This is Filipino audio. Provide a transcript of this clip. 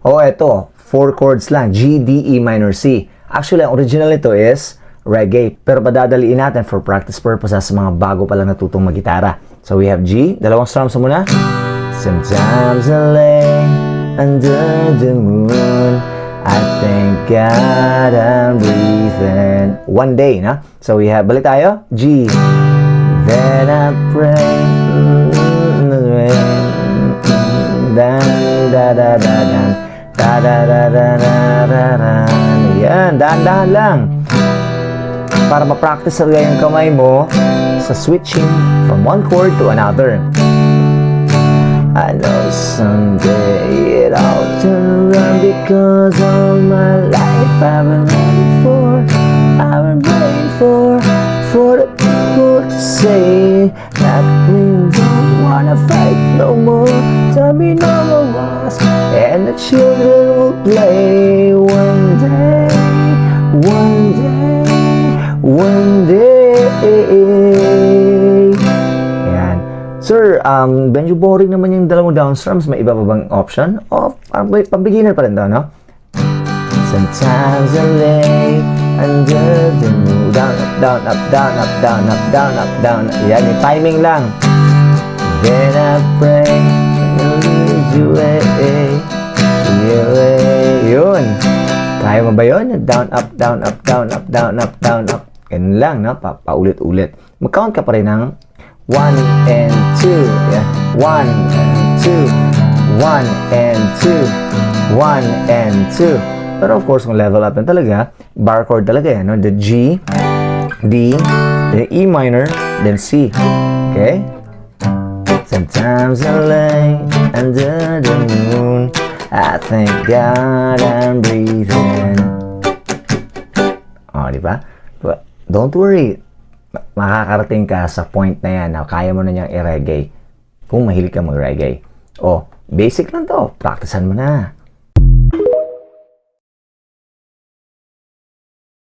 Oh, eto. 4 chords lang. G, D, E minor, C. Actually, ang original nito is reggae. Pero padadaliin natin for practice purposes sa mga bago pa lang natutong mag-gitara. So we have G. Dalawang strums muna. Sometimes I lay under the moon. I thank God I'm breathing. One day, na? So we have, balik tayo. G. Then I pray. Dan, da, da, da, dan. Da, da, da, da, da, da, da. Yan, dahan-dahan lang. Para ma-practice talaga yung kamay mo sa switching from one chord to another. I know someday it all turn around because all my life I've been waiting for the people to say that we don't wanna fight no more. Tell me no more wars and the children will play one day. Sir, medyo boring naman yung dalawang down strums. May iba pa bang option? O, pang-beginner pa rin daw, no? Sometimes I lay under the moon. Down, up, down, up, down, up, down, up, down, up, down. Yan, yung timing lang. Then I pray, yun. Kaya mo ba yun? Down, up, down, up, down, up, down, up, down, up. Ganun lang, no? Paulit-ulit. Mag-count ka pa rin ng 1 and 2. Yeah. 1 and 2. 1 and 2. 1 and 2. Pero of course, kung level up na talaga, bar chord talaga yan, no? The G, D, then E minor, then C. Okay? Sometimes I lay under the moon. I thank God I'm breathing. Oh, di ba? But don't worry. Makakarating ka sa point na yan na kaya mo na niyang i-reggae kung mahilig ka mag-reggae. Oh, basic lang to. Practicean mo na.